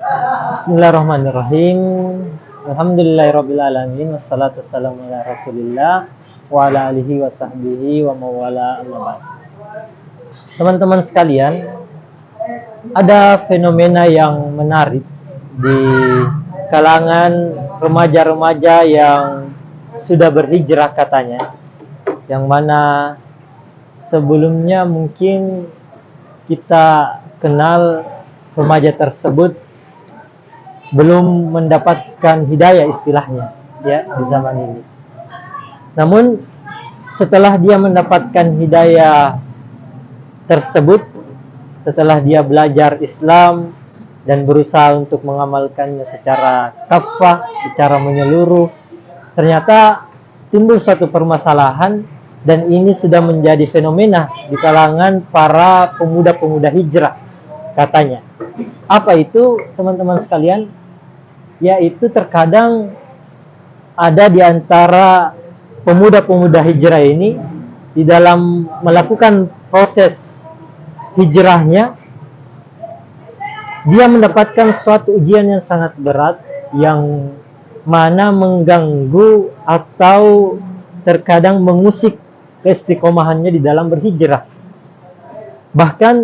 Bismillahirrahmanirrahim. Alhamdulillahirabbil alamin wassalatu wassalamu ala Rasulillah wa ala alihi wa sahbihi wa mawala amma ba'd. Teman-teman sekalian, ada fenomena yang menarik di kalangan remaja-remaja yang sudah berhijrah katanya, yang mana sebelumnya mungkin kita kenal remaja tersebut belum mendapatkan hidayah istilahnya ya di zaman ini. Namun setelah dia mendapatkan hidayah tersebut, setelah dia belajar Islam dan berusaha untuk mengamalkannya secara kafah, secara menyeluruh, ternyata timbul suatu permasalahan, dan ini sudah menjadi fenomena di kalangan para pemuda-pemuda hijrah katanya. Apa itu, teman-teman sekalian? Yaitu terkadang ada di antara pemuda-pemuda hijrah ini di dalam melakukan proses hijrahnya, dia mendapatkan suatu ujian yang sangat berat, yang mana mengganggu atau terkadang mengusik keistiqomahannya di dalam berhijrah. Bahkan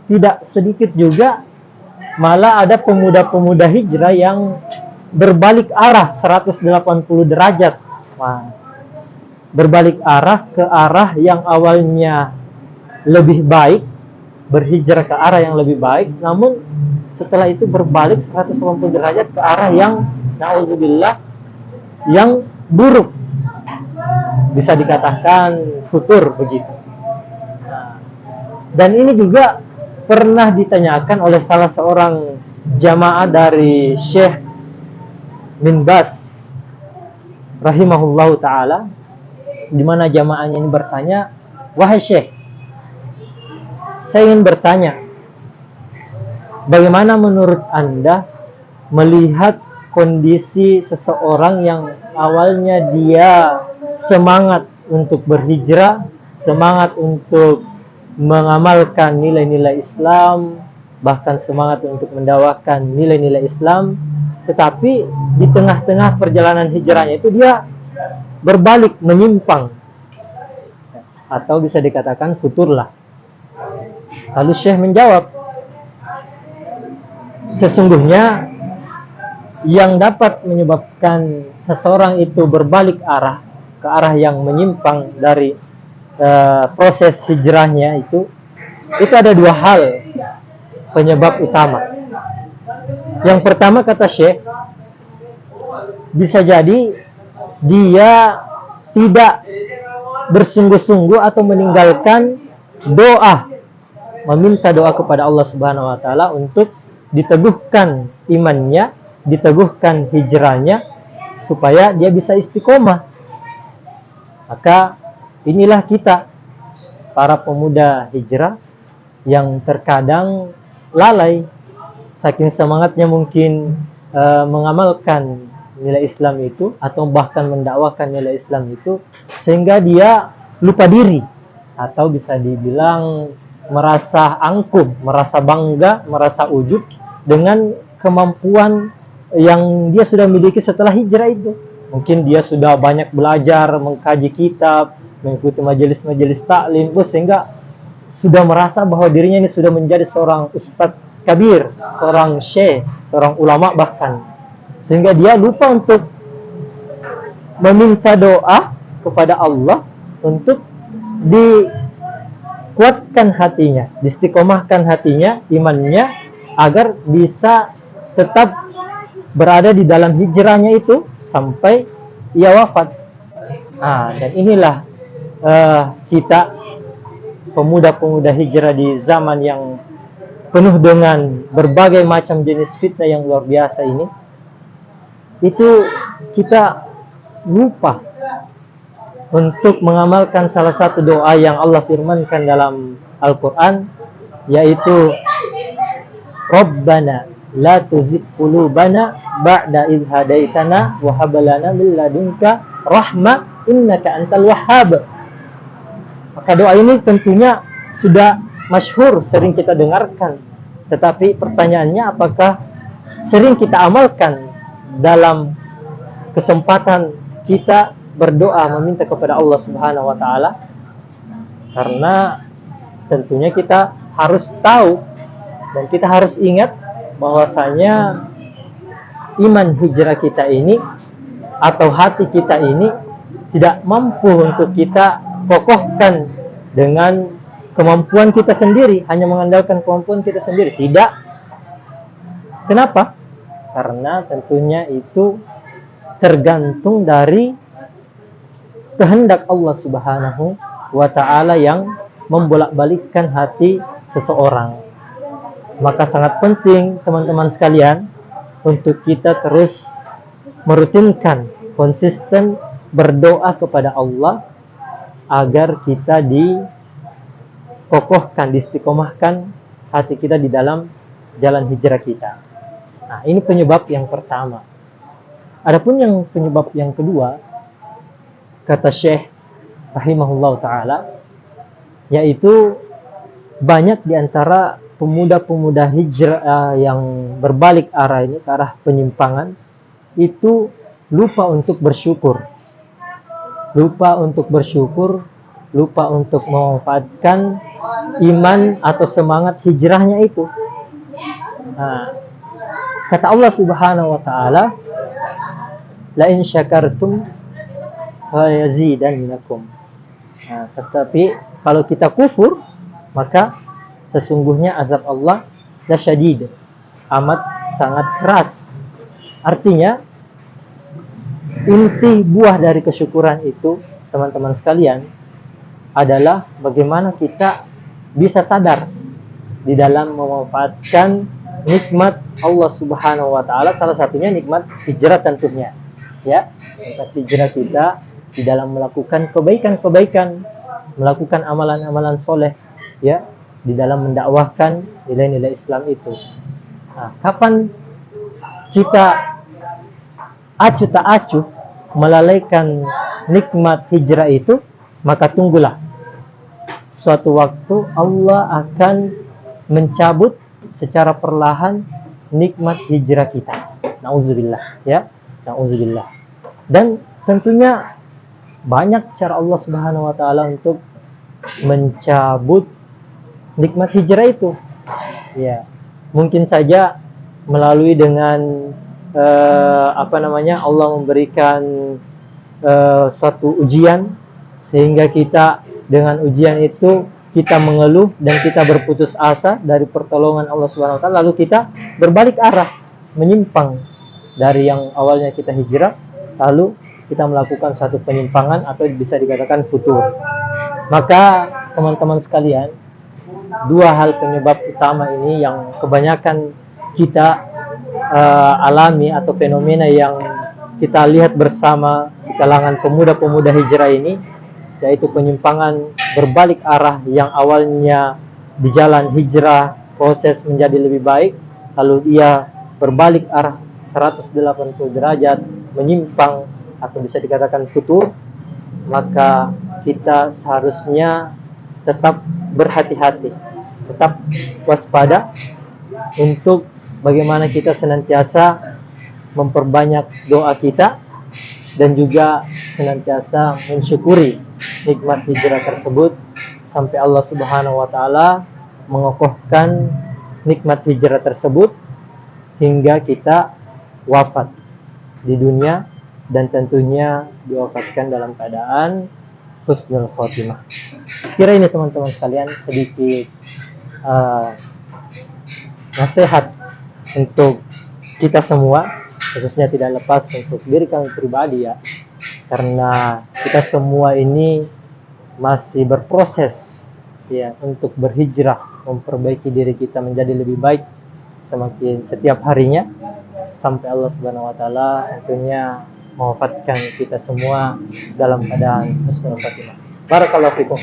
tidak sedikit juga malah ada pemuda-pemuda hijrah yang berbalik arah 180 derajat. Wah, berbalik arah ke arah yang awalnya lebih baik, berhijrah ke arah yang lebih baik, namun setelah itu berbalik 180 derajat ke arah yang na'udzubillah, yang buruk, bisa dikatakan futur begitu. Dan ini juga pernah ditanyakan oleh salah seorang jamaah dari Syekh bin Baz rahimahullahu ta'ala, di mana jamaahnya ini bertanya, "Wahai Syekh, saya ingin bertanya, bagaimana menurut Anda melihat kondisi seseorang yang awalnya dia semangat untuk berhijrah, semangat untuk mengamalkan nilai-nilai Islam, bahkan semangat untuk mendakwakan nilai-nilai Islam, tetapi di tengah-tengah perjalanan hijrahnya itu dia berbalik, menyimpang, atau bisa dikatakan futur lah." Lalu Syekh menjawab, sesungguhnya yang dapat menyebabkan seseorang itu berbalik arah ke arah yang menyimpang dari proses hijrahnya itu ada dua hal penyebab utama. Yang pertama, kata Syekh, bisa jadi dia tidak bersungguh-sungguh atau meninggalkan doa, meminta doa kepada Allah Subhanahu wa taala untuk diteguhkan imannya, diteguhkan hijrahnya supaya dia bisa istiqomah. Maka inilah kita, para pemuda hijrah, yang terkadang lalai, saking semangatnya mungkin mengamalkan nilai Islam itu, atau bahkan mendakwakan nilai Islam itu, sehingga dia lupa diri, atau bisa dibilang merasa angkuh, merasa bangga, merasa ujub dengan kemampuan yang dia sudah miliki setelah hijrah itu. Mungkin dia sudah banyak belajar, mengkaji kitab, mengikuti majelis-majelis taklim, sehingga sudah merasa bahwa dirinya ini sudah menjadi seorang ustadz kabir, seorang syekh, seorang ulama bahkan, sehingga dia lupa untuk meminta doa kepada Allah untuk dikuatkan hatinya, diistiqomahkan hatinya, imannya, agar bisa tetap berada di dalam hijrahnya itu sampai ia wafat. Dan inilah kita, pemuda-pemuda hijrah di zaman yang penuh dengan berbagai macam jenis fitnah yang luar biasa ini, itu kita lupa untuk mengamalkan salah satu doa yang Allah firmankan dalam Al-Quran, yaitu Rabbana la tuzigh qulubana ba'da idh hadaitana wa hab lana min ladunka rahmah innaka antal wahhab. Maka doa ini tentunya sudah masyhur, sering kita dengarkan. Tetapi pertanyaannya, apakah sering kita amalkan dalam kesempatan kita berdoa meminta kepada Allah Subhanahu wa taala, karena tentunya kita harus tahu dan kita harus ingat bahwasanya iman hijrah kita ini atau hati kita ini tidak mampu untuk kita kokohkan dengan kemampuan kita sendiri, hanya mengandalkan kemampuan kita sendiri. Tidak. Kenapa? Karena tentunya itu tergantung dari kehendak Allah Subhanahu wa ta'ala yang membolak-balikkan hati seseorang. Maka sangat penting teman-teman sekalian untuk kita terus merutinkan, konsisten berdoa kepada Allah agar kita dikokohkan, diistiqomahkan hati kita di dalam jalan hijrah kita. Nah, ini penyebab yang pertama. Adapun yang penyebab yang kedua, kata Syekh rahimahullah ta'ala, yaitu banyak di antara pemuda-pemuda hijrah yang berbalik arah ini ke arah penyimpangan itu lupa untuk bersyukur. Lupa untuk bersyukur, lupa untuk memanfaatkan iman atau semangat hijrahnya itu. Nah, kata Allah Subhanahu wa ta'ala, la in syakartum fa yazidannakum. Nah, tetapi kalau kita kufur, maka sesungguhnya azab Allah lasyadid, amat sangat keras. Artinya inti buah dari kesyukuran itu, teman-teman sekalian, adalah bagaimana kita bisa sadar di dalam memanfaatkan nikmat Allah Subhanahu wa taala, salah satunya nikmat hijrah tentunya. Ya, nikmat hijrah kita di dalam melakukan kebaikan-kebaikan, melakukan amalan-amalan soleh, ya, di dalam mendakwahkan nilai-nilai Islam itu. Nah, kapan kita acuh tak acuh melalaikan nikmat hijrah itu, maka tunggulah suatu waktu Allah akan mencabut secara perlahan nikmat hijrah kita. Nauzubillah, ya, nauzubillah. Dan tentunya banyak cara Allah Subhanahu wa taala untuk mencabut nikmat hijrah itu. Ya, mungkin saja melalui dengan Allah memberikan suatu ujian, sehingga kita dengan ujian itu kita mengeluh dan kita berputus asa dari pertolongan Allah Subhanahu wa taala, lalu kita berbalik arah, menyimpang dari yang awalnya kita hijrah, lalu kita melakukan satu penyimpangan atau bisa dikatakan futur. Maka teman-teman sekalian, dua hal penyebab utama ini yang kebanyakan kita alami atau fenomena yang kita lihat bersama di kalangan pemuda-pemuda hijrah ini, yaitu penyimpangan berbalik arah yang awalnya di jalan hijrah proses menjadi lebih baik, lalu dia berbalik arah 180 derajat, menyimpang atau bisa dikatakan futur. Maka kita seharusnya tetap berhati-hati, tetap waspada untuk bagaimana kita senantiasa memperbanyak doa kita dan juga senantiasa mensyukuri nikmat hijrah tersebut sampai Allah Subhanahu wa taala mengokohkan nikmat hijrah tersebut hingga kita wafat di dunia, dan tentunya diwafatkan dalam keadaan husnul khotimah. Kira ini teman-teman sekalian sedikit nasihat untuk kita semua, khususnya tidak lepas untuk diri kami pribadi, ya, karena kita semua ini masih berproses, ya, untuk berhijrah, memperbaiki diri kita menjadi lebih baik semakin setiap harinya sampai Allah Subhanahu wa taala tentunya mewafatkan kita semua dalam keadaan husnul khotimah. Barakallahu fikum.